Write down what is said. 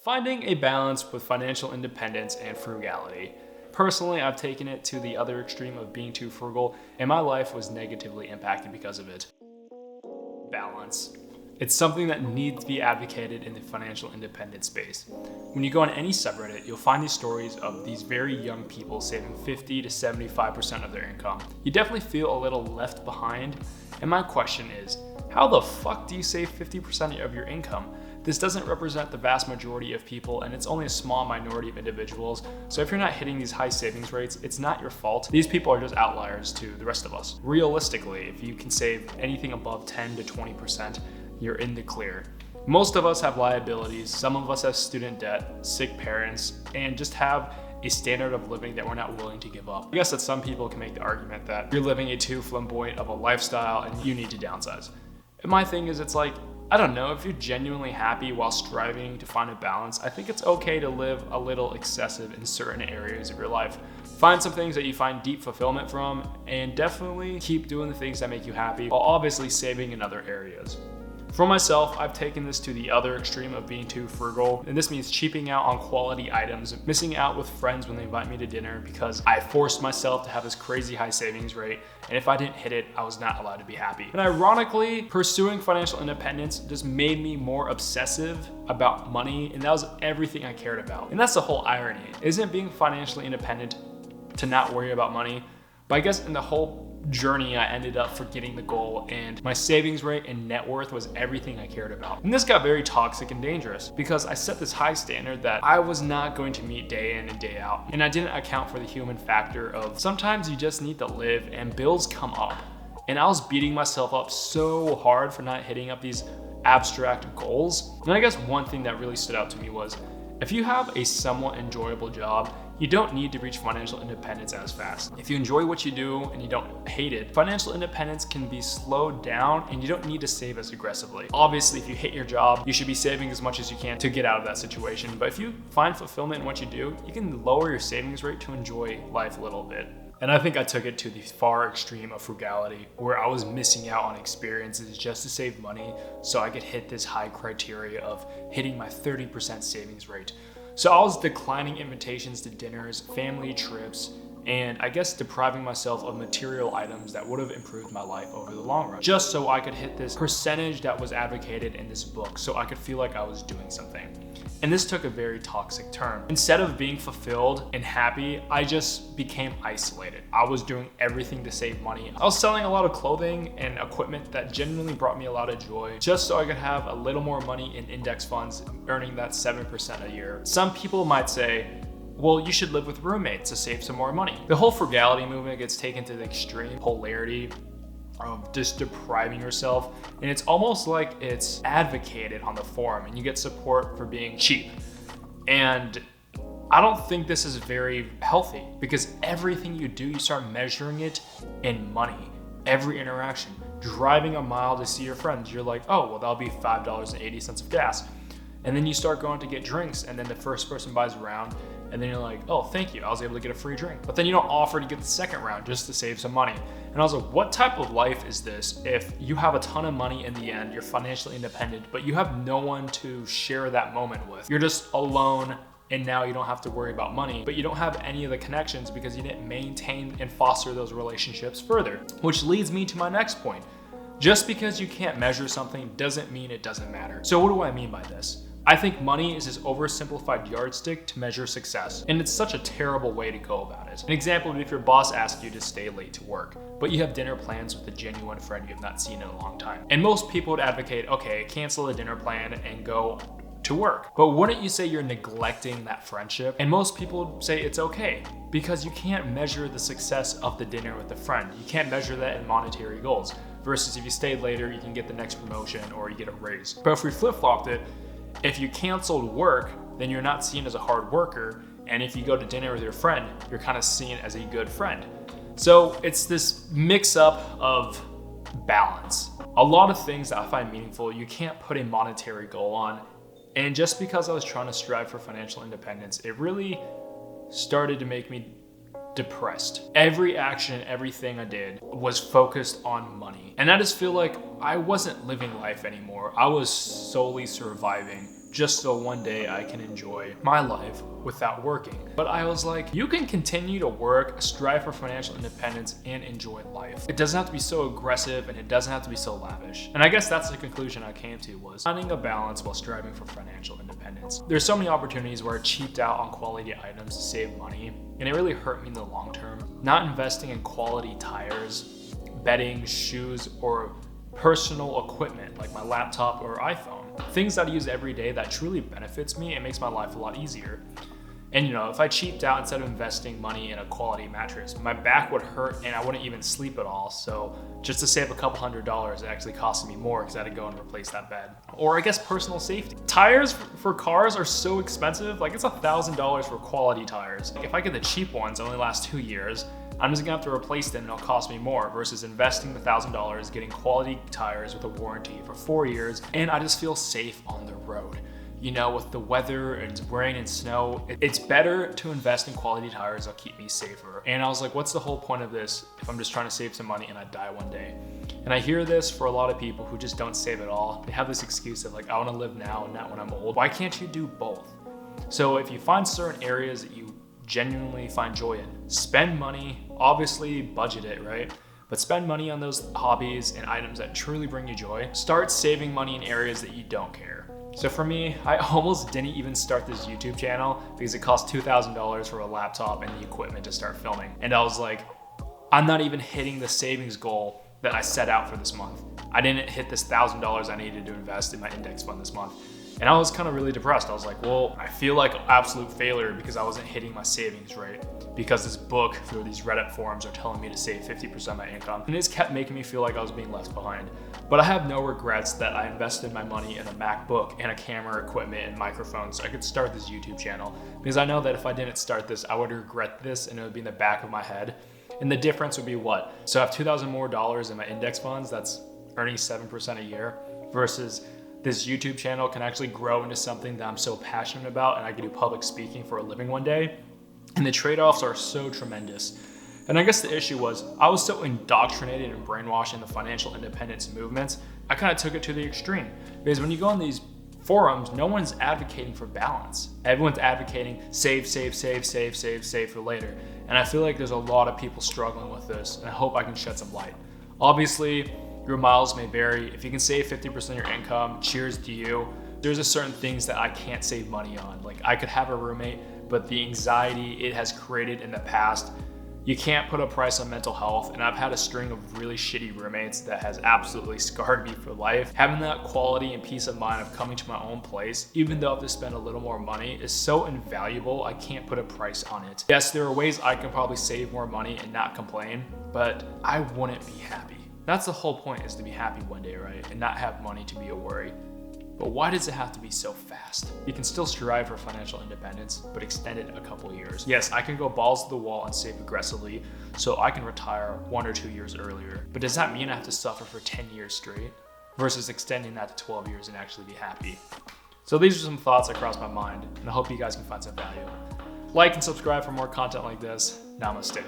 Finding a balance with financial independence and frugality. Personally, I've taken it to the other extreme of being too frugal, and my life was negatively impacted because of it. Balance. It's something that needs to be advocated in the financial independence space. When you go on any subreddit, you'll find these stories of these very young people saving 50 to 75% of their income. You definitely feel a little left behind, and my question is, how the fuck do you save 50% of your income? This doesn't represent the vast majority of people, and it's only a small minority of individuals. So if you're not hitting these high savings rates, it's not your fault. These people are just outliers to the rest of us. Realistically, if you can save anything above 10 to 20%, you're in the clear. Most of us have liabilities. Some of us have student debt, sick parents, and just have a standard of living that we're not willing to give up. I guess that some people can make the argument that you're living a too flamboyant of a lifestyle and you need to downsize. And my thing is, it's like, I don't know, if you're genuinely happy while striving to find a balance, I think it's okay to live a little excessive in certain areas of your life. Find some things that you find deep fulfillment from, and definitely keep doing the things that make you happy, while obviously saving in other areas. For myself, I've taken this to the other extreme of being too frugal, and this means cheaping out on quality items, missing out with friends when they invite me to dinner because I forced myself to have this crazy high savings rate, and if I didn't hit it, I was not allowed to be happy. And ironically, pursuing financial independence just made me more obsessive about money, and that was everything I cared about. And that's the whole irony. Isn't being financially independent to not worry about money? But I guess in the whole journey, I ended up forgetting the goal, and my savings rate and net worth was everything I cared about. And this got very toxic and dangerous because I set this high standard that I was not going to meet day in and day out. And I didn't account for the human factor of sometimes you just need to live and bills come up. And I was beating myself up so hard for not hitting up these abstract goals. And I guess one thing that really stood out to me was, if you have a somewhat enjoyable job, you don't need to reach financial independence as fast. If you enjoy what you do and you don't hate it, financial independence can be slowed down and you don't need to save as aggressively. Obviously, if you hate your job, you should be saving as much as you can to get out of that situation. But if you find fulfillment in what you do, you can lower your savings rate to enjoy life a little bit. And I think I took it to the far extreme of frugality, where I was missing out on experiences just to save money so I could hit this high criteria of hitting my 30% savings rate. So I was declining invitations to dinners, family trips, and I guess depriving myself of material items that would have improved my life over the long run, just so I could hit this percentage that was advocated in this book, so I could feel like I was doing something. And this took a very toxic turn. Instead of being fulfilled and happy, I just became isolated. I was doing everything to save money. I was selling a lot of clothing and equipment that genuinely brought me a lot of joy, just so I could have a little more money in index funds, earning that 7% a year. Some people might say, well, you should live with roommates to save some more money. The whole frugality movement gets taken to the extreme polarity of just depriving yourself, and it's almost like it's advocated on the forum and you get support for being cheap. And I don't think this is very healthy, because everything you do, you start measuring it in money. Every interaction, driving a mile to see your friends, you're like, oh, well, that'll be $5.80 of gas. And then you start going to get drinks, and then the first person buys a round, and then you're like, oh, thank you, I was able to get a free drink. But then you don't offer to get the second round just to save some money. And I was like, what type of life is this if you have a ton of money in the end, you're financially independent, but you have no one to share that moment with? You're just alone, and now you don't have to worry about money, but you don't have any of the connections because you didn't maintain and foster those relationships further. Which leads me to my next point. Just because you can't measure something doesn't mean it doesn't matter. So what do I mean by this? I think money is this oversimplified yardstick to measure success, and it's such a terrible way to go about it. An example would be if your boss asked you to stay late to work, but you have dinner plans with a genuine friend you have not seen in a long time. And most people would advocate, okay, cancel the dinner plan and go to work. But wouldn't you say you're neglecting that friendship? And most people would say it's okay, because you can't measure the success of the dinner with a friend. You can't measure that in monetary goals. Versus if you stayed later, you can get the next promotion or you get a raise. But if we flip-flopped it, if you canceled work, then you're not seen as a hard worker. And if you go to dinner with your friend, you're kind of seen as a good friend. So it's this mix up of balance. A lot of things that I find meaningful, you can't put a monetary goal on. And just because I was trying to strive for financial independence, it really started to make me depressed. Every action, everything I did was focused on money. And I just feel like I wasn't living life anymore. I was solely surviving just so one day I can enjoy my life without working. But I was like, you can continue to work, strive for financial independence, and enjoy life. It doesn't have to be so aggressive, and it doesn't have to be so lavish. And I guess that's the conclusion I came to, was finding a balance while striving for financial independence. There's so many opportunities where I cheaped out on quality items to save money, and it really hurt me in the long term. Not investing in quality tires, bedding, shoes, or personal equipment like my laptop or iPhone. Things that I use every day that truly benefits me and makes my life a lot easier. And if I cheaped out instead of investing money in a quality mattress, my back would hurt and I wouldn't even sleep at all. So just to save a couple $100, it actually costed me more because I had to go and replace that bed. Or I guess personal safety. Tires for cars are so expensive. Like, it's $1,000 for quality tires. If I get the cheap ones, they only last 2 years. I'm just gonna have to replace them and it'll cost me more versus investing the $1,000, getting quality tires with a warranty for 4 years, and I just feel safe on the road. With the weather and rain and snow, it's better to invest in quality tires that'll keep me safer. And I was like, what's the whole point of this if I'm just trying to save some money and I die one day? And I hear this for a lot of people who just don't save at all. They have this excuse of like, I wanna live now and not when I'm old. Why can't you do both? So if you find certain areas that you genuinely find joy in, spend money, obviously budget it, right? But spend money on those hobbies and items that truly bring you joy. Start saving money in areas that you don't care. So for me, I almost didn't even start this YouTube channel because it cost $2,000 for a laptop and the equipment to start filming. And I was like, I'm not even hitting the savings goal that I set out for this month. I didn't hit this $1,000 I needed to invest in my index fund this month. And I was kind of really depressed. I was like, well, I feel like absolute failure because I wasn't hitting my savings rate. Because this book through these Reddit forums are telling me to save 50% of my income. And it just kept making me feel like I was being left behind. But I have no regrets that I invested my money in a MacBook and a camera equipment and microphones so I could start this YouTube channel. Because I know that if I didn't start this, I would regret this and it would be in the back of my head. And the difference would be what? So I have $2,000 more in my index funds, that's earning 7% a year, versus this YouTube channel can actually grow into something that I'm so passionate about and I can do public speaking for a living one day. And the trade-offs are so tremendous. And I guess the issue was I was so indoctrinated and brainwashed in the financial independence movements, I kind of took it to the extreme. Because when you go on these forums, no one's advocating for balance. Everyone's advocating save for later. And I feel like there's a lot of people struggling with this, and I hope I can shed some light. Obviously, your miles may vary. If you can save 50% of your income, cheers to you. There's just certain things that I can't save money on. Like, I could have a roommate, but the anxiety it has created in the past, you can't put a price on mental health. And I've had a string of really shitty roommates that has absolutely scarred me for life. Having that quality and peace of mind of coming to my own place, even though I have to spend a little more money, is so invaluable. I can't put a price on it. Yes, there are ways I can probably save more money and not complain, but I wouldn't be happy. That's the whole point, is to be happy one day, right? And not have money to be a worry. But why does it have to be so fast? You can still strive for financial independence, but extend it a couple years. Yes, I can go balls to the wall and save aggressively, so I can retire 1 or 2 years earlier. But does that mean I have to suffer for 10 years straight? Versus extending that to 12 years and actually be happy. So these are some thoughts that crossed my mind, and I hope you guys can find some value. Like and subscribe for more content like this. Namaste.